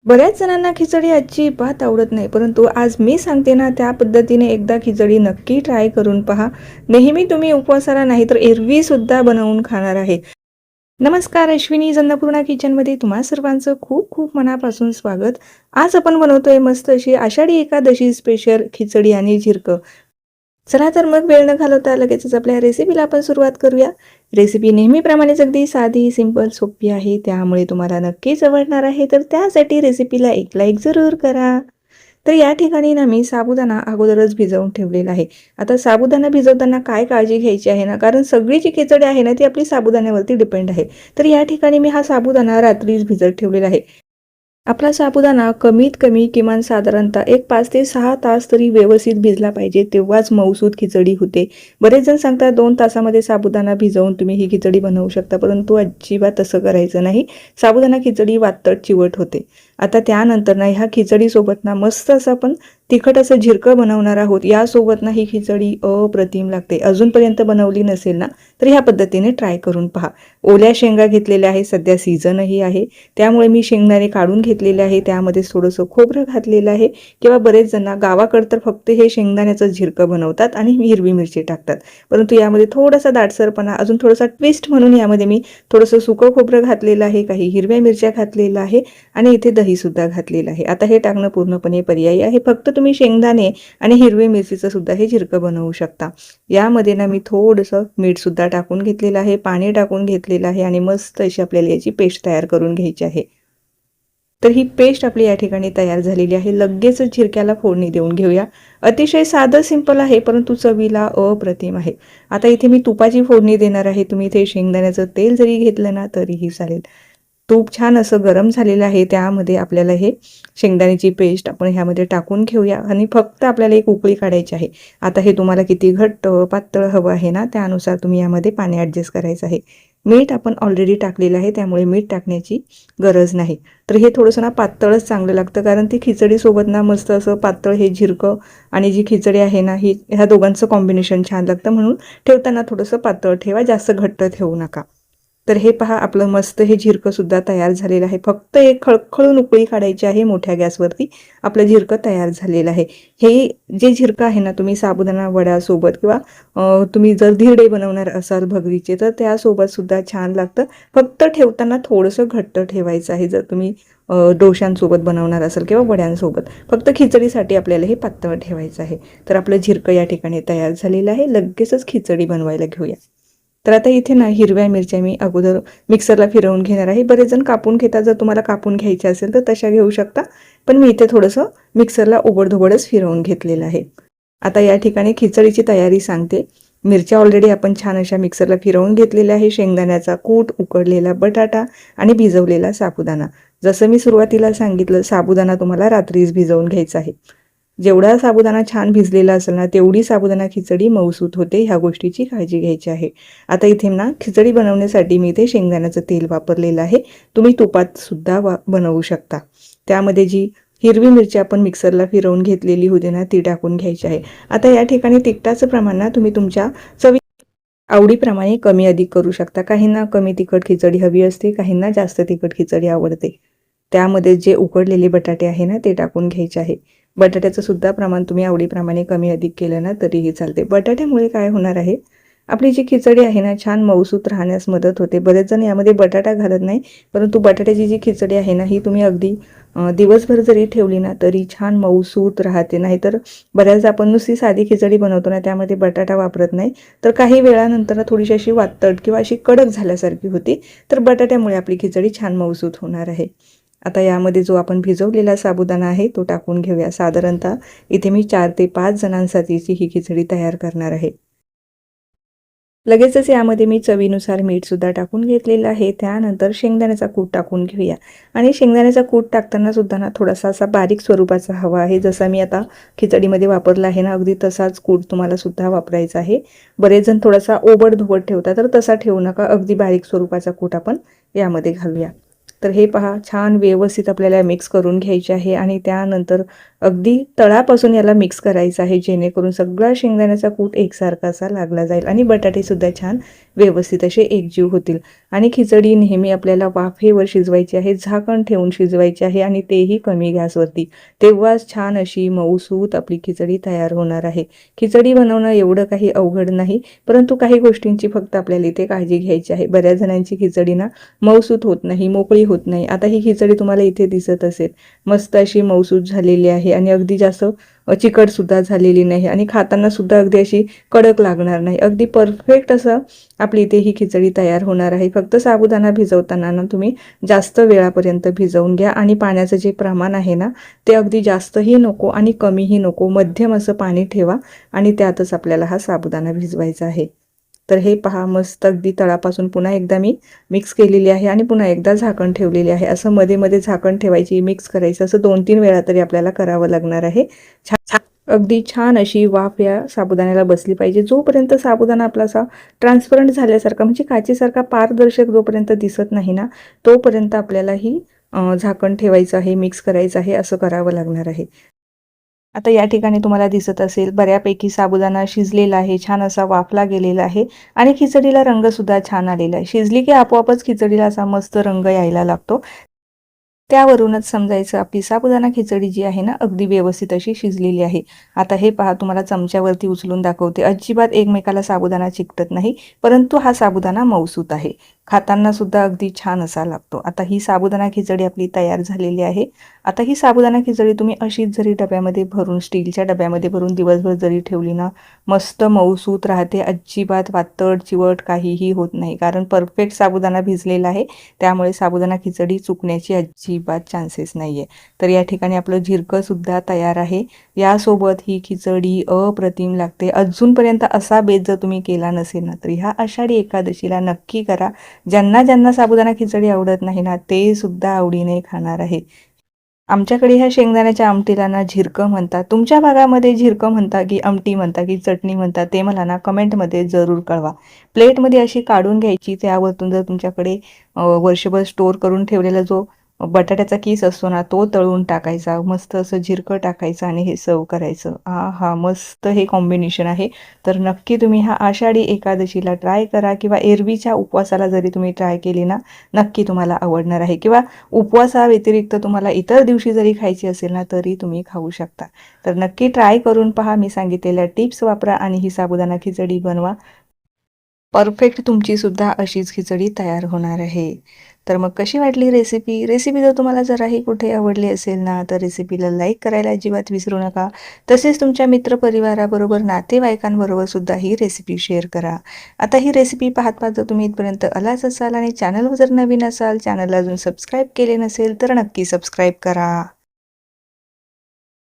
बऱ्याच जणांना खिचडी अजिबात आवडत नाही, परंतु आज मी सांगते ना त्या पद्धतीने एकदा खिचडी नक्की ट्राय करून पहा. नेहमी तुम्ही उपवासाला नाही तर एरवीसुद्धा बनवून खाणार आहे. नमस्कार, अश्विनी अन्नपूर्णा किचनमध्ये तुम्हा सर्वांचं खूप खूप मनापासून स्वागत. आज आपण बनवतोय मस्त अशी आषाढी एकादशी स्पेशल खिचडी आणि झिरकं. चला तर मग वेळ न घालवता लगेचच आपल्या रेसिपीला आपण सुरुवात करूया. रेसिपी नेहमीप्रमाणेच अगदी साधी, सिंपल, सोपी आहे, त्यामुळे तुम्हाला नक्कीच आवडणार आहे. तर त्यासाठी रेसिपीला एक लाईक जरूर करा. तर या ठिकाणी ना मी साबुदाणा अगोदरच भिजवून ठेवलेला आहे. आता साबुदाणा भिजवताना काय काळजी घ्यायची आहे ना, कारण सगळी जी खिचडी आहे ना ती आपली साबुदाण्यावरती डिपेंड आहे. तर या ठिकाणी मी हा साबुदाणा रात्रीच भिजत ठेवलेला आहे. आपला साबुदाणा कमीत कमी किमान साधारणतः एक 5 ते 6 तास तरी व्यवस्थित भिजला पाहिजे, तेव्हाच मऊसूत खिचडी होते. बरेच जण सांगतात 2 तासामध्ये साबुदाणा भिजवून तुम्ही ही खिचडी बनवू शकता, परंतु अजिबात तसं करायचं नाही. साबुदाणा खिचडी वातट चिवट होते. आता त्यानंतर ना ह्या खिचडीसोबत ना मस्त असं आपण तिखट असं झिरकं बनवणार आहोत. यासोबत ना ही खिचडी अप्रतिम लागते. अजूनपर्यंत बनवली नसेल ना तर ह्या पद्धतीने ट्राय करून पहा. ओल्या शेंगा घेतलेल्या आहे, सध्या सीझनही आहे, त्यामुळे मी शेंगदाणे काढून घेतलेले आहे. त्यामध्ये थोडंसं खोबरं घातलेलं आहे. किंवा बरेच जण गावाकडं तर फक्त हे शेंगदाण्याचं झिरकं बनवतात आणि हिरवी मिरची टाकतात, परंतु यामध्ये थोडासा दाटसरपणा, अजून थोडासा ट्विस्ट म्हणून यामध्ये मी थोडंसं सुकं खोबरं घातलेलं आहे, काही हिरव्या मिरच्या घातलेलं आहे आणि इथे दही सुद्धा घातलेलं आहे. आता हे टाकणं पूर्णपणे पर्यायी आहे. फक्त तुम्ही शेंगदाणे आणि हिरवी मिरचीचं सुद्धा हे झिरकं बनवू शकता. यामध्ये ना मी थोडंसं मीठ सुद्धा टाकून घेतलेलं आहे, पाणी टाकून घेतलेलं आहे आणि मस्त अशी आपल्याला याची पेस्ट तयार करून घ्यायची आहे. तर ही पेस्ट आपली या ठिकाणी तयार झालेली आहे. लगेचच झिरक्याला फोडणी देऊन घेऊया. अतिशय साधं सिंपल आहे, परंतु चवीला अप्रतिम आहे. आता इथे मी तुपाची फोडणी देणार आहे. तुम्ही इथे शेंगदाण्याचं तेल जरी घेतलं ना तरीही चालेल. तूप छान असं गरम झालेलं आहे, त्यामध्ये आपल्याला हे शेंगदाण्याची पेस्ट आपण ह्यामध्ये टाकून घेऊया आणि फक्त आपल्याला एक उकळी काढायची आहे. आता हे तुम्हाला किती घट्ट पातळ हवं आहे ना त्यानुसार तुम्ही यामध्ये पाणी ॲडजस्ट करायचं आहे. मीठ आपण ऑलरेडी टाकलेलं आहे, त्यामुळे मीठ टाकण्याची गरज नाही. तर हे थोडंसं ना पातळच चांगलं लागतं, कारण ती खिचडीसोबत ना मस्त असं पातळ हे झिरकं आणि जी खिचडी आहे ना ही ह्या दोघांचं कॉम्बिनेशन छान लागतं, म्हणून ठेवताना थोडंसं पातळ ठेवा, जास्त घट्ट ठेवू नका. तर हे पहा आपलं मस्त हे झिरकं सुद्धा तयार झालेलं आहे. फक्त एक खळखळून उकळी काढायची आहे मोठ्या गॅसवरती. आपलं झिरकं तयार झालेलं आहे. हे जे झिरकं आहे ना तुम्ही साबुदाणा वड्यासोबत किंवा तुम्ही जर धिरडे बनवणार असाल भगरीचे तर त्यासोबत सुद्धा छान लागतं. फक्त ठेवताना थोडंसं घट्ट ठेवायचं आहे. जर तुम्ही डोशांसोबत बनवणार असाल किंवा वड्यांसोबत, फक्त खिचडीसाठी आपल्याला हे पातळ ठेवायचं आहे. तर आपलं झिरकं या ठिकाणी तयार झालेलं आहे. लगेचच खिचडी बनवायला घेऊया. तर आता इथे ना हिरव्या मिरच्या मी अगोदर मिक्सरला फिरवून घेणार आहे. बरेच जण कापून घेतात, जर तुम्हाला कापून घ्यायच्या असेल तर तशा घेऊ शकता, पण मी इथे थोडंसं मिक्सरला ओबडधोबडच फिरवून घेतलेलं आहे. आता या ठिकाणी खिचडीची तयारी सांगते. मिरच्या ऑलरेडी आपण छान अशा मिक्सरला फिरवून घेतलेल्या आहे. शेंगदाण्याचा कूट, उकडलेला बटाटा आणि भिजवलेला साबुदाणा. जसं मी सुरुवातीला सांगितलं, साबुदाणा तुम्हाला रात्रीच भिजवून घ्यायचा आहे. जेवढा साबुदाणा छान भिजलेला असेल ना तेवढी साबुदाणा खिचडी मऊसूत होते, ह्या गोष्टीची काळजी घ्यायची आहे. आता इथे ना खिचडी बनवण्यासाठी मी इथे शेंगदाण्याचं तेल वापरलेलं आहे. तुम्ही तुपात सुद्धा बनवू शकता. त्यामध्ये जी हिरवी मिरची आपण मिक्सरला फिरवून घेतलेली होती ना ती टाकून घ्यायची आहे. आता या ठिकाणी तिखटाचं प्रमाण ना तुम्ही तुमच्या चवी आवडीप्रमाणे कमी अधिक करू शकता. काहींना कमी तिखट खिचडी हवी असते, काहींना जास्त तिखट खिचडी आवडते. त्यामध्ये जे उकडलेले बटाटे आहे ना ते टाकून घ्यायचे आहे. बटाट्याचं सुद्धा प्रमाण तुम्ही आवडीप्रमाणे कमी अधिक केलं ना तरीही चालते. बटाट्यामुळे काय होणार आहे, आपली जी खिचडी आहे ना छान मऊसूत राहण्यास मदत होते. बरेच जण यामध्ये बटाटा घालत नाही, परंतु बटाट्याची जी खिचडी आहे ना ही तुम्ही अगदी दिवसभर जरी ठेवली ना तरी छान मऊसूत राहते. नाहीतर बऱ्याचदा आपण नुसती साधी खिचडी बनवतो ना त्यामध्ये बटाटा वापरत नाही, तर काही वेळानंतर थोडीशी अशी वातट किंवा अशी कडक झाल्यासारखी होती. तर बटाट्यामुळे आपली खिचडी छान मऊसूत होणार आहे. आता यामध्ये जो आपण भिजवलेला साबुदाणा आहे तो टाकून घेऊया. साधारणतः इथे मी 4 ते 5 जणांसाठीची ही खिचडी तयार करणार आहे. लगेचच यामध्ये मी चवीनुसार मीठ सुद्धा टाकून घेतलेलं आहे. त्यानंतर शेंगदाण्याचा कूट टाकून घेऊया आणि शेंगदाण्याचा कूट टाकताना सुद्धा ना थोडासा असा बारीक स्वरूपाचा हवा आहे. जसा मी आता खिचडीमध्ये वापरला आहे ना अगदी तसाच कूट तुम्हाला सुद्धा वापरायचा आहे. बरेच जण थोडासा ओबडधोबड ठेवतात, तर तसा ठेवू नका. अगदी बारीक स्वरूपाचा कूट आपण यामध्ये घालूया. तर हे पहा छान व्यवस्थित आपल्याला मिक्स करून घ्यायचे आहे आणि त्यानंतर अगदी तळापासून याला मिक्स करायचं आहे, जेणेकरून सगळा शेंगदाण्याचा कूट एकसारखा असा लागला जाईल आणि बटाटेसुद्धा छान व्यवस्थित असे एकजीव होतील. आणि खिचडी नेहमी आपल्याला वाफेवर शिजवायची आहे, झाकण ठेवून शिजवायची आहे आणि तेही कमी गॅसवरती. तेव्हाच छान अशी मऊसूत आपली खिचडी तयार होणार आहे. खिचडी बनवणं एवढं काही अवघड नाही, परंतु काही गोष्टींची फक्त आपल्याला इथे काळजी घ्यायची आहे. बऱ्याच जणांची खिचडी ना मऊसूत होत नाही, मोकळी होत नाही. आता ही खिचडी तुम्हाला इथे दिसत असेल, मस्त अशी मऊसूत झालेली आहे आणि अगदी जास्त चिकटसुद्धा झालेली नाही आणि खाताना सुद्धा अगदी अशी कडक लागणार नाही. अगदी परफेक्ट असं आपली इथे ही खिचडी तयार होणार आहे. फक्त साबुदाणा भिजवताना ना तुम्ही जास्त वेळापर्यंत भिजवून घ्या आणि पाण्याचं जे प्रमाण आहे ना ते अगदी जास्तही नको आणि कमीही नको, मध्यम असं पाणी ठेवा आणि त्यातच आपल्याला हा साबुदाणा भिजवायचा आहे. तर हे पहा मस्त अगदी तळापासून पुन्हा एकदा मी मिक्स केलेली आहे आणि पुन्हा एकदा झाकण ठेवलेले आहे. असं मध्ये मध्ये झाकण ठेवायची, मिक्स करायचं, असं 2-3 वेळा तरी आपल्याला करावं लागणार आहे. अगदी छान अशी वाफ या साबुदाण्याला बसली पाहिजे. जोपर्यंत साबुदाणा आपला असा ट्रान्सपरंट झाल्यासारखा म्हणजे काचेसारखा पारदर्शक जोपर्यंत दिसत नाही ना तोपर्यंत आपल्याला ही झाकण ठेवायचं आहे, मिक्स करायचं आहे, असं करावं लागणार आहे. आता या ठिकाणी तुम्हाला दिसत असेल बऱ्यापैकी साबुदाणा शिजलेला आहे, छान असा वाफला गेलेला आहे आणि खिचडीला रंगसुद्धा छान आलेला आहे. शिजली की आपोआपच खिचडीला असा मस्त रंग यायला लागतो. त्यावरूनच समजायचं आपली साबुदाणा खिचडी जी आहे ना अगदी व्यवस्थित अशी शिजलेली आहे. आता हे पहा तुम्हाला चमच्यावरती उचलून दाखवते. अजिबात एकमेकाला साबुदाणा चिकटत नाही, परंतु हा साबुदाणा मऊसूत आहे. खाताना सुद्धा अगदी छान असा लागतो. आता ही साबुदाणा खिचडी आपली तयार झालेली आहे. आता ही साबुदाणा खिचडी तुम्ही अशीच जरी डब्यामध्ये भरून, स्टीलच्या डब्यामध्ये भरून दिवसभर जरी ठेवली ना मस्त मऊसूत राहते. अजिबात पातळ चिवट काहीही होत नाही, कारण परफेक्ट साबुदाणा भिजलेला आहे. त्यामुळे साबुदाणा खिचडी चुकण्याची अजिबात चान्सेस नाही आहे. तर या ठिकाणी आपलं झिरकंसुद्धा तयार आहे. यासोबत ही खिचडी अप्रतिम लागते. अजूनपर्यंत असा बेत जर तुम्ही केला नसेल ना तर ह्या आषाढी एकादशीला नक्की करा. ज्यांना ज्यांना साबुदाणा खिचडी आवडत नाही ना ते सुद्धा आवडीने खाणार आहे. आमच्याकडे ह्या शेंगदाण्याच्या आमटीला ना झिरकं म्हणतात. तुमच्या भागामध्ये झिरकं म्हणता की आमटी म्हणता की चटणी म्हणता ते मला ना कमेंटमध्ये जरूर कळवा. प्लेटमध्ये अशी काढून घ्यायची, त्यावरतून जर तुमच्याकडे वर्षभर स्टोर करून ठेवलेला जो बटाट्याचा किस असतो ना तो तळून टाकायचा, मस्त असं झिरकं टाकायचं आणि हे सर्व करायचं. हा मस्त हे कॉम्बिनेशन आहे. तर नक्की तुम्ही हा आषाढी एकादशीला ट्राय करा किंवा एरवीच्या उपवासाला जरी तुम्ही ट्राय केली ना नक्की तुम्हाला आवडणार आहे. किंवा उपवासाव्यतिरिक्त तुम्हाला इतर दिवशी जरी खायची असेल ना तरी तुम्ही खाऊ शकता. तर नक्की ट्राय करून पहा. मी सांगितलेल्या टिप्स वापरा आणि ही साबुदाणा खिचडी बनवा. परफेक्ट तुमची सुद्धा अशीच खिचडी तयार होणार आहे. तर मग कशी वाटली रेसिपी जर तुम्हाला जराही कुठे आवडली असेल ना तर रेसिपीला लाईक करायला अजिबात विसरू नका. तसेच तुमच्या मित्रपरिवाराबरोबर, नातेवाईकांबरोबर सुद्धा ही रेसिपी शेअर करा. आता ही रेसिपी पाहत पाहत जर तुम्ही इथपर्यंत आलाच असाल आणि चॅनलवर जर नवीन असाल, चॅनलला अजून सबस्क्राईब केले नसेल तर नक्की सबस्क्राईब करा.